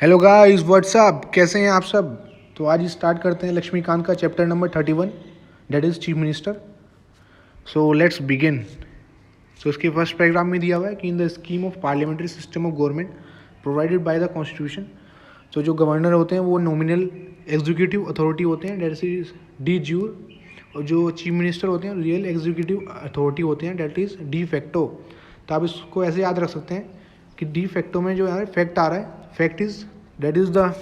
Hello guys, WhatsApp, कैसे हैं आप सब। तो आज स्टार्ट करते हैं लक्ष्मीकांत का chapter number 31, that is chief minister. So let's begin. So इसके फर्स्ट पैराग्राफ में दिया हुआ है कि in the scheme of parliamentary system of government provided by the constitution. तो जो गवर्नर होते हैं वो नॉमिनल एग्जीक्यूटिव अथॉरिटी होते हैं, दैट इज डी ज्यूर। और जो चीफ मिनिस्टर होते हैं रियल एग्जीक्यूटिव अथॉरिटी होते हैं, दैट इज़ डी फैक्टो। तो आप इसको ऐसे याद रख सकते हैं कि डी फैक्टो में जो है फैक्ट आ रहा है, fact is that is the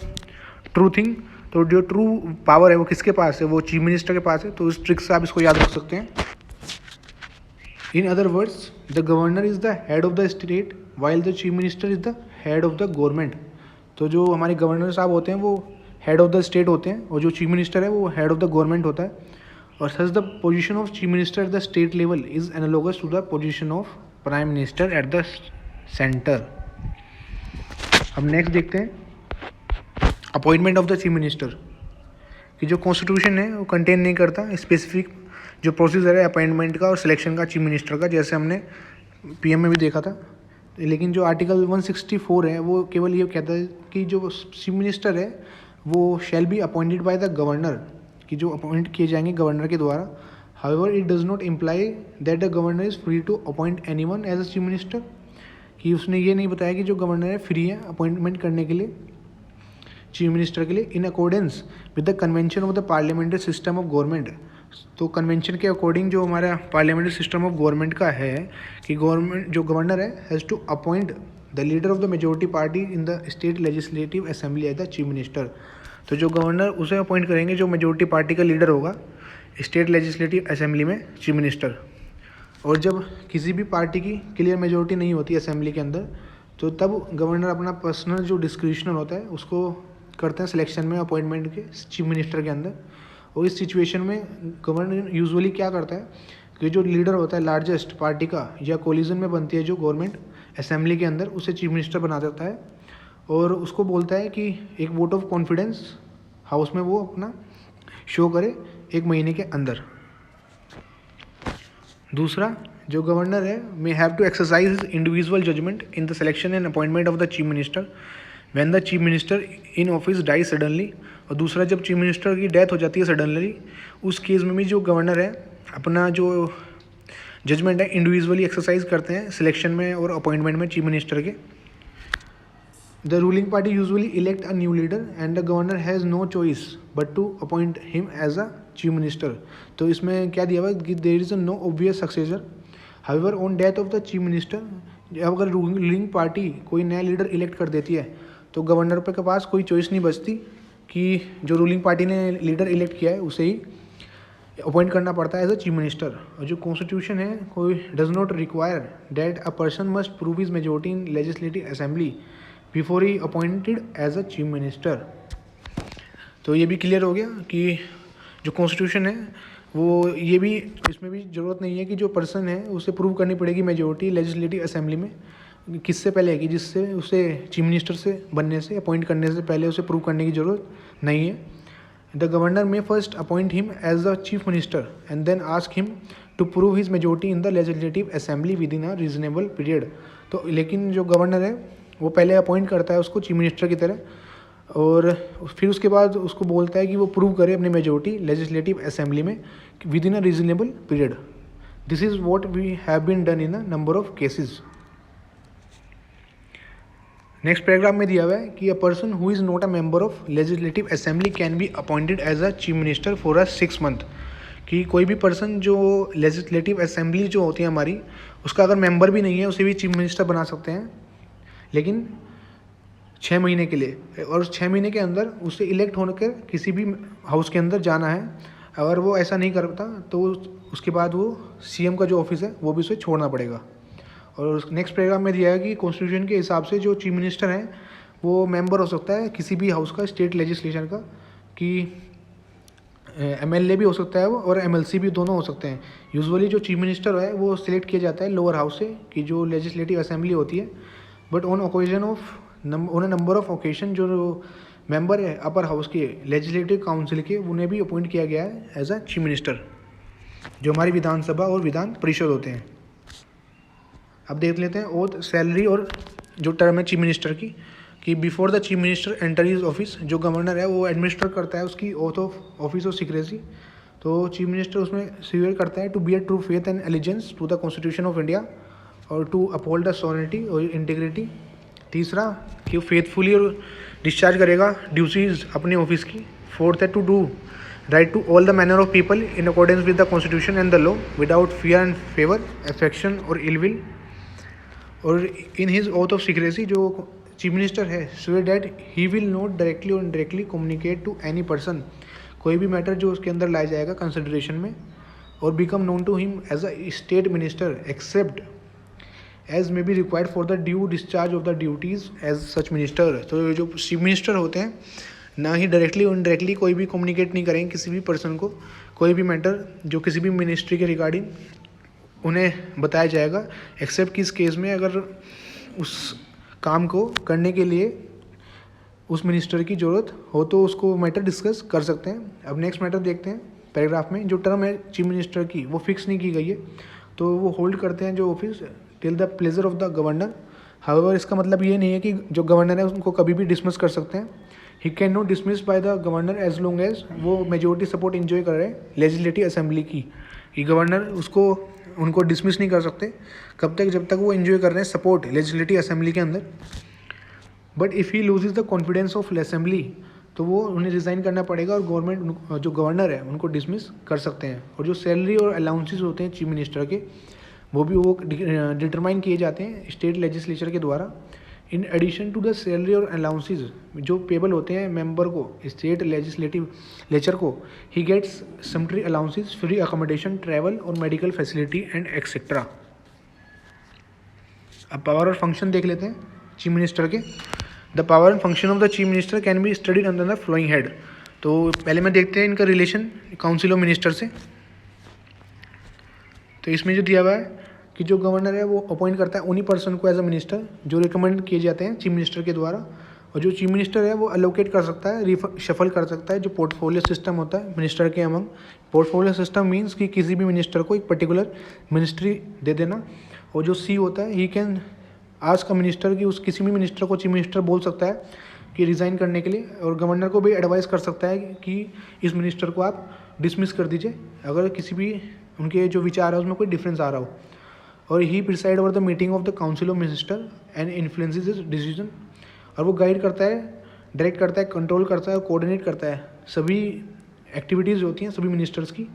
true thing. तो जो ट्रू पावर है वो किसके पास है, वो चीफ मिनिस्टर के पास है। तो इस ट्रिक से आप इसको याद रख सकते हैं। In other words, the governor is the head of the state while the chief minister is the head of the government. तो जो हमारे गवर्नर साहब होते हैं वो हेड ऑफ द स्टेट होते हैं और जो चीफ मिनिस्टर है वो हेड ऑफ द गवर्नमेंट होता है। और such the position of chief minister at the state level is analogous to the position of prime minister at the centre. अब नेक्स्ट देखते हैं appointment of the chief minister कि जो constitution है वो कंटेन नहीं करता स्पेसिफिक जो प्रोसीजर है अपॉइंटमेंट का और सिलेक्शन का चीफ मिनिस्टर का, जैसे हमने पीएम में भी देखा था। लेकिन जो आर्टिकल 164 है वो केवल ये कहता है कि जो चीफ मिनिस्टर है वो shall be appointed by the governor, कि जो अपॉइंट किए जाएंगे गवर्नर के द्वारा। However it does not imply that the governor is free to appoint anyone as a chief minister, कि उसने ये नहीं बताया कि जो गवर्नर है फ्री है अपॉइंटमेंट करने के लिए चीफ मिनिस्टर के लिए, इन accordance with the convention of the parliamentary system of government. तो कन्वेंशन के अकॉर्डिंग जो हमारा पार्लियामेंट्री सिस्टम ऑफ गवर्नमेंट का है कि गवर्नमेंट जो गवर्नर है has to appoint the leader of the majority party in the state legislative assembly as the chief minister. तो जो गवर्नर उसे अपॉइंट करेंगे जो मेजोरिटी पार्टी का लीडर होगा स्टेट लेजिस्लेटिव असेंबली में, चीफ मिनिस्टर। और जब किसी भी पार्टी की क्लियर मेजोरिटी नहीं होती असेंबली के अंदर, तो तब गवर्नर अपना पर्सनल जो डिस्क्रिशनल होता है उसको करते हैं सिलेक्शन में अपॉइंटमेंट के चीफ मिनिस्टर के अंदर। और इस सिचुएशन में गवर्नर यूजुअली क्या करता है कि जो लीडर होता है लार्जेस्ट पार्टी का या कोलिजन में बनती है जो गवर्नमेंट असेंबली के अंदर, उसे चीफ मिनिस्टर बना देता है और उसको बोलता है कि एक वोट ऑफ कॉन्फिडेंस हाउस में वो अपना शो करे 1 महीने के अंदर। दूसरा, जो गवर्नर है may have to exercise individual judgement in the selection and appointment of the chief minister when the chief minister in office die suddenly. और दूसरा, जब चीफ मिनिस्टर की डेथ हो जाती है सडनली, उस केस में भी जो गवर्नर है अपना जो जजमेंट है इंडिविजुअली एक्सरसाइज करते हैं सिलेक्शन में और अपॉइंटमेंट में चीफ मिनिस्टर के। The ruling party usually elect a new leader and the governor has no choice but to appoint him as a chief minister. तो इसमें क्या दिया हुआ है कि there is no obvious successor, however on death of the chief minister, अगर ruling party कोई नया लीडर इलेक्ट कर देती है तो गवर्नर के पास कोई चॉइस नहीं बचती कि जो रूलिंग पार्टी ने लीडर इलेक्ट किया है उसे ही अपॉइंट करना पड़ता है एज अ चीफ मिनिस्टर। और जो कॉन्स्टिट्यूशन है कोई does not require that a person must prove his majority in legislative assembly before he appointed as a chief minister. तो ये भी क्लियर हो गया कि जो कॉन्स्टिट्यूशन है वो ये भी इसमें भी ज़रूरत नहीं है कि जो पर्सन है उसे प्रूव करनी पड़ेगी मेजोरिटी लेजिस्लेटिव असेंबली में किससे पहले है, कि जिससे उसे चीफ मिनिस्टर से बनने से अपॉइंट करने से पहले उसे प्रूव करने की ज़रूरत नहीं है। The governor may first appoint him as the chief minister and then ask him to prove his majority in the legislative assembly within a reasonable period. तो लेकिन जो गवर्नर है वो पहले अपॉइंट करता है उसको चीफ मिनिस्टर की तरह और फिर उसके बाद उसको बोलता है कि वो प्रूव करे अपनी मेजोरिटी लेजिस्लेटिव असेंबली में within a reasonable period. This is what we have been done in a number of cases. Next paragraph में दिया हुआ है कि a person who is not a member of legislative assembly can be appointed as a chief minister for a 6 month. कि कोई भी person जो legislative assembly जो होती है हमारी उसका अगर मेंबर भी नहीं है उसे भी चीफ मिनिस्टर बना सकते हैं, लेकिन 6 महीने के लिए। और 6 महीने के अंदर उसे इलेक्ट होकर किसी भी हाउस के अंदर जाना है। अगर वो ऐसा नहीं करता तो उसके बाद वो सीएम का जो ऑफिस है वो भी उसे छोड़ना पड़ेगा। और नेक्स्ट पैराग्राफ में दिया है कि कॉन्स्टिट्यूशन के हिसाब से जो चीफ मिनिस्टर हैं वो मेंबर हो सकता है किसी भी हाउस का, स्टेट लेजिस्लेशन का, कि एमएलए भी हो सकता है वो और एमएलसी भी, दोनों हो सकते हैं। यूजुअली जो चीफ मिनिस्टर है वो सिलेक्ट किया जाता है लोअर हाउस से, कि जो लेजिस्लेटिव असेंबली होती है। But on occasion of on a number of occasion जो मेंबर है अपर हाउस के लेजिस्लेटिव काउंसिल के उन्हें भी अपॉइंट किया गया है एज अ चीफ मिनिस्टर, जो हमारी विधानसभा और विधान परिषद होते हैं। अब देख लेते हैं ओथ, सैलरी और जो टर्म है चीफ मिनिस्टर की। कि before the chief minister enter his office, जो गवर्नर है वो एडमिनिस्टर करता है उसकी oath of office of secrecy. तो चीफ मिनिस्टर उसमें स्वीयर करता है to be a true faith and allegiance to the constitution of India और टू अपहोल्ड द सॉवरेनिटी और इंटीग्रिटी। तीसरा कि वो फेथफुली और डिस्चार्ज करेगा ड्यूटीज अपने ऑफिस की। फोर्थ है to do right to all the manner of people in accordance with the constitution and the law without fear and favour, affection और इल विल। और in his oath of secrecy जो chief minister है swear that he will not directly और indirectly communicate to any person, कोई भी matter जो उसके अंदर लाया जाएगा कंसिडरेशन में, और become known to him as a state minister except as may be required for the due discharge of the duties as such minister. तो जो चीफ मिनिस्टर होते हैं ना ही डायरेक्टली और इनडायरेक्टली कोई भी कम्युनिकेट नहीं करेंगे किसी भी पर्सन को, कोई भी मैटर जो किसी भी मिनिस्ट्री के रिगार्डिंग उन्हें बताया जाएगा, एक्सेप्ट कि इस केस में अगर उस काम को करने के लिए उस मिनिस्टर की ज़रूरत हो तो उसको मैटर डिस्कस कर सकते हैं। अब नेक्स्ट मैटर देखते हैं पैराग्राफ में। जो टर्म है चीफ मिनिस्टर की वो फिक्स नहीं की गई है, तो वो होल्ड करते हैं जो office till the pleasure of the governor. However इसका मतलब ये नहीं है कि जो गवर्नर है उनको कभी भी डिसमिस कर सकते हैं। He can not dismiss by the governor as long as वो मेजोरिटी सपोर्ट इन्जॉय कर रहे हैं लेजिस्लेटिव असेंबली की। ये गवर्नर उनको डिसमिस नहीं कर सकते कब तक, जब तक वो इन्जॉय कर रहे हैं सपोर्ट लेजिस्लेटिव असेंबली के अंदर। But if he loses the confidence of assembly तो वो उन्हें रिज़ाइन करना पड़ेगा और गवर्नमेंट जो गवर्नर है उनको डिसमिस कर सकते हैं। और जो सैलरी और अलाउंसेस होते हैं चीफ मिनिस्टर के वो भी वो डिटरमाइन किए जाते हैं स्टेट लेजिस्लेचर के द्वारा। In addition to the salary और अलाउंसेस जो पेबल होते हैं मेंबर को स्टेट लेजिस्लेटिव लेचर को, he gets sumptuary allowances, free accommodation, travel और मेडिकल फैसिलिटी एंड एक्सेट्रा। अब पावर और फंक्शन देख लेते हैं चीफ मिनिस्टर के। The power and function of the chief minister can be studied under the following head. तो पहले में देखते हैं इनका रिलेशन काउंसिल ऑफ मिनिस्टर से। तो इसमें जो दिया हुआ है कि जो गवर्नर है वो अपॉइंट करता है उन्हीं पर्सन को एज अ मिनिस्टर जो रिकमेंड किए जाते हैं चीफ मिनिस्टर के द्वारा। और जो चीफ मिनिस्टर है वो अलोकेट कर सकता है, शफल कर सकता है जो पोर्टफोलियो सिस्टम होता है मिनिस्टर के अमंग। पोर्टफोलियो सिस्टम मीन्स कि किसी भी मिनिस्टर को एक पर्टिकुलर मिनिस्ट्री दे देना। और जो सी होता है ही कैन आज का मिनिस्टर की उस किसी भी मिनिस्टर को चीफ मिनिस्टर बोल सकता है कि रिज़ाइन करने के लिए, और गवर्नर को भी एडवाइस कर सकता है कि इस मिनिस्टर को आप डिसमिस कर दीजिए अगर किसी भी उनके जो विचार है उसमें कोई डिफरेंस आ रहा हो। और he preside over the meeting of the council of minister and influences his decision. और वो गाइड करता है, डायरेक्ट करता है, कंट्रोल करता है, कोऑर्डिनेट करता है सभी एक्टिविटीज़ होती हैं सभी मिनिस्टर्स की।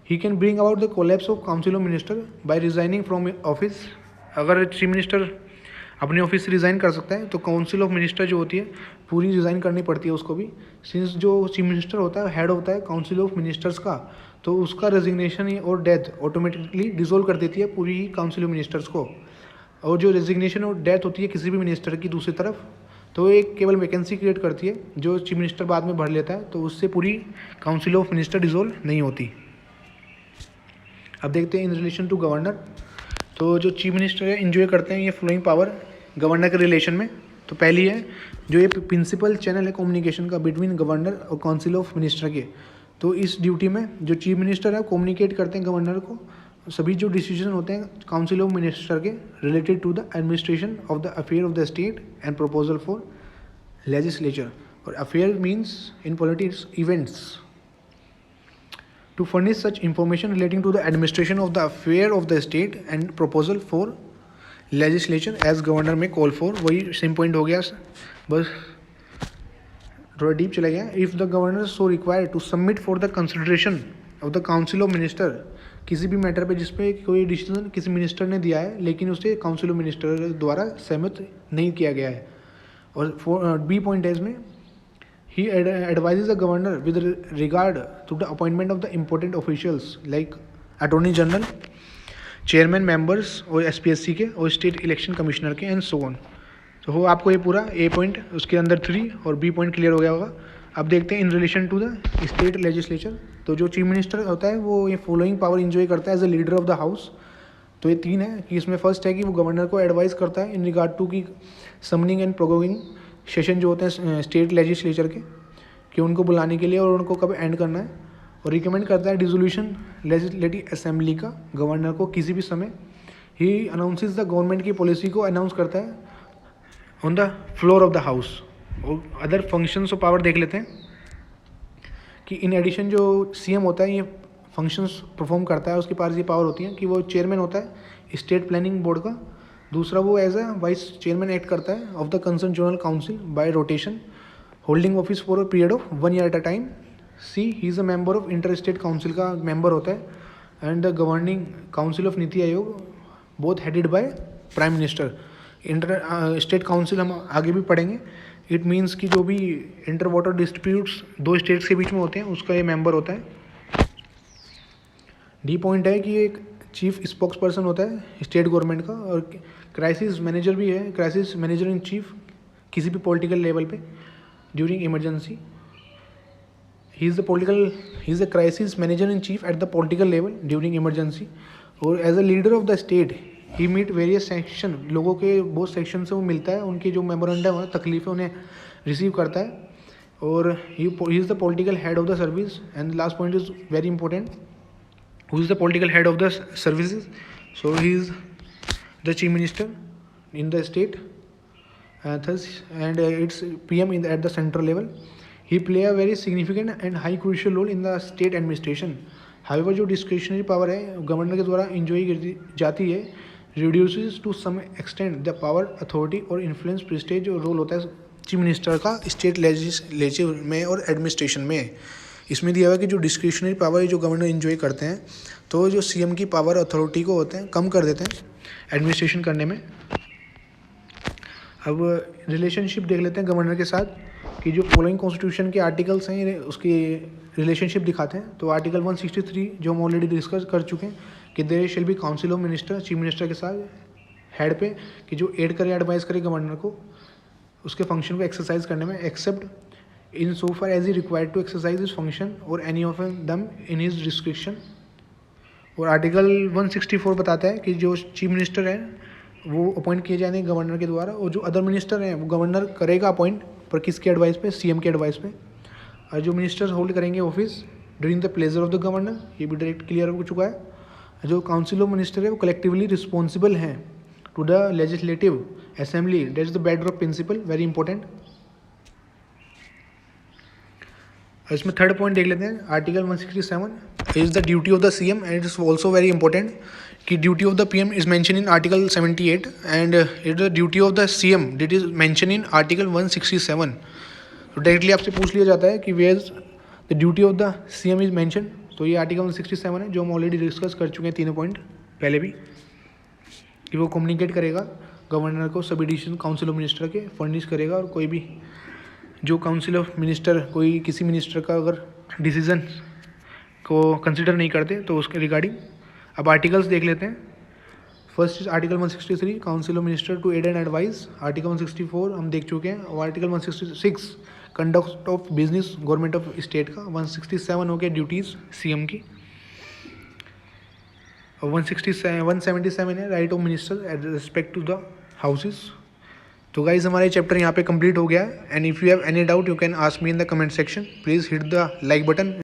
He can bring out the collapse of council of minister by resigning from office. अगर चीफ मिनिस्टर अपने ऑफिस से रिज़ाइन कर सकता है तो काउंसिल ऑफ मिनिस्टर जो होती है पूरी रिज़ाइन करनी पड़ती है उसको भी। सिंस जो चीफ मिनिस्टर होता है हेड होता है काउंसिल ऑफ मिनिस्टर्स का, तो उसका रेजिग्नेशन और डेथ ऑटोमेटिकली डिसॉल्व कर देती है पूरी ही काउंसिल ऑफ मिनिस्टर्स को। और जो रेजिग्नेशन और डेथ होती है किसी भी मिनिस्टर की दूसरी तरफ, तो एक केवल वैकेंसी क्रिएट करती है जो चीफ मिनिस्टर बाद में भर लेता है, तो उससे पूरी काउंसिल ऑफ मिनिस्टर डिसॉल्व नहीं होती। अब देखते हैं इन रिलेशन टू गवर्नर। तो जो चीफ मिनिस्टर है इंजॉय करते हैं ये फ्लोइंग पावर गवर्नर के रिलेशन में। तो पहली है जो ये प्रिंसिपल चैनल है कम्युनिकेशन का बिटवीन गवर्नर और काउंसिल ऑफ मिनिस्टर के। तो इस ड्यूटी में जो चीफ मिनिस्टर है कम्युनिकेट करते हैं गवर्नर को सभी जो डिसीजन होते हैं काउंसिल ऑफ मिनिस्टर के related to the administration of the affair of the state and proposal for legislature. और affair means in politics events to furnish such information relating to the administration of the affair of the state and proposal for legislation as governor में call for। वही same point हो गया, बस थोड़ा deep चला गया। If the governor so required to submit for the consideration of the council of minister, किसी भी मैटर पे जिसपे कोई डिसीजन किसी मिनिस्टर ने दिया है लेकिन उसे काउंसिल ऑफ मिनिस्टर द्वारा सहमत नहीं किया गया है। और बी पॉइंट है इसमें he advises the governor with regard to the appointment of the important officials like attorney general, chairman members और SPSC के और स्टेट इलेक्शन कमिश्नर के एंड सो ऑन। तो हो आपको ये पूरा ए पॉइंट उसके अंदर 3 और बी पॉइंट क्लियर हो गया होगा। अब देखते हैं in relation to the state legislature. तो जो चीफ मिनिस्टर होता है वो ये फॉलोइंग पावर इंजॉय करता है as a leader of the house. तो ये 3 है कि इसमें फर्स्ट है कि वो गवर्नर को एडवाइस करता है इन रिगार्ड टू की समनिंग एंड प्रोगोइंग सेशन जो होते हैं स्टेट लेजिस्लेचर के कि उनको बुलाने के लिए और उनको कब एंड करना है। और रिकमेंड करता है डिसोल्यूशन लेजिस्लेटिव असेंबली का गवर्नर को किसी भी समय। ही अनाउंसेस द गवर्नमेंट की पॉलिसी को अनाउंस करता है on the floor of the house. और अदर फंक्शंस ऑफ पावर देख लेते हैं कि इन एडिशन जो सीएम होता है ये फंक्शंस परफॉर्म करता है, उसके पास ये पावर होती है कि वो चेयरमैन होता है स्टेट प्लानिंग बोर्ड का। दूसरा, वो as a vice chairman act करता है of the concern general council by rotation, holding office for a period of 1 year at a time. See, he is a member of inter state council का member होता है and the governing council of NITI Aayog both headed by prime minister. Inter state council हम आगे भी पढ़ेंगे। It means कि जो भी इंटर वाटर डिस्प्यूट्स दो स्टेट्स के बीच में होते हैं उसका ये मेंबर होता है। डी पॉइंट है कि एक चीफ स्पोक्स पर्सन होता है स्टेट गवर्नमेंट का, और क्राइसिस मैनेजर भी है, क्राइसिस मैनेजर इन चीफ किसी भी पॉलिटिकल लेवल पे during emergency. He is the crisis manager in chief at the political level during emergency. और as a leader of the state he meet various section, लोगों के बहुत section से वो मिलता है, उनकी जो मेमोरेंडम है तकलीफ़ें उन्हें रिसीव करता है। और ही is the political head of the service. And last point is very important, who is the political head of the services. So he is the chief minister in the state, thus, and it's PM at the central level. He play a very significant and high crucial role in the state administration. However, जो discretionary power है governor के द्वारा enjoy की जाती है, reduces to some extent the power, authority और influence prestige जो role होता है चीफ मिनिस्टर का स्टेट लेजिस्लेटिव में और एडमिनिस्ट्रेशन में। इसमें दिया हुआ है कि जो डिस्क्रिशनरी पावर जो गवर्नर एंजॉय करते हैं, तो जो सीएम की पावर अथॉरिटी को होते हैं कम कर देते हैं एडमिनिस्ट्रेशन करने में। अब रिलेशनशिप देख लेते हैं गवर्नर के साथ कि जो फॉलोइंग कॉन्स्टिट्यूशन के आर्टिकल्स हैं उसकी रिलेशनशिप दिखाते हैं। तो आर्टिकल 163 जो हम ऑलरेडी डिस्कस कर चुके हैं कि there shall be council of minister, chief minister के साथ हेड पे कि जो एड करे एडवाइस करे गवर्नर को उसके फंक्शन को एक्सरसाइज करने में, accept in so far as he required to exercise his function or any of them in his discretion। और आर्टिकल 164 बताता है कि जो चीफ मिनिस्टर है वो अपॉइंट किए जाएंगे गवर्नर के द्वारा, और जो अदर मिनिस्टर हैं वो गवर्नर करेगा अपॉइंट, पर किसके एडवाइस पे, सीएम के एडवाइस पे। और जो मिनिस्टर्स होल्ड करेंगे office during the pleasure of the governor, ये भी डायरेक्ट क्लियर हो चुका है। जो काउंसिल ऑफ मिनिस्टर है वो कलेक्टिवली रिस्पॉन्सिबल हैं to the legislative assembly, that is the bedrock principle, very important. इसमें थर्ड पॉइंट देख लेते हैं, article 167 is the duty of the CM and it's also very important कि duty of the PM is mention in article 78 and it the duty of the CM डिट is mention in article 167। तो डायरेक्टली आपसे पूछ लिया जाता है कि where the duty of the CM is mention, तो ये आर्टिकल 167 है जो हम ऑलरेडी डिस्कस कर चुके हैं तीनों पॉइंट पहले भी, कि वो कम्युनिकेट करेगा गवर्नर को सभी डिसीजन काउंसिल ऑफ मिनिस्टर के फर्निश करेगा, और कोई भी जो काउंसिल ऑफ मिनिस्टर कोई किसी मिनिस्टर का अगर डिसीजन को कंसिडर नहीं करते तो उसके रिगार्डिंग अब आर्टिकल्स देख लेते हैं। First is article 163 council of minister to aid and advice. Article 164 हम देख चुके हैं, और article 166 conduct of business government of state का। 167 हो गया ड्यूटीज़ सीएम की, और 177 है right of minister at respect to the houses. तो गाइज हमारे चैप्टर यहाँ पे कंप्लीट हो गया है, and if you have any doubt you can ask me in the comment section. Please hit the like button.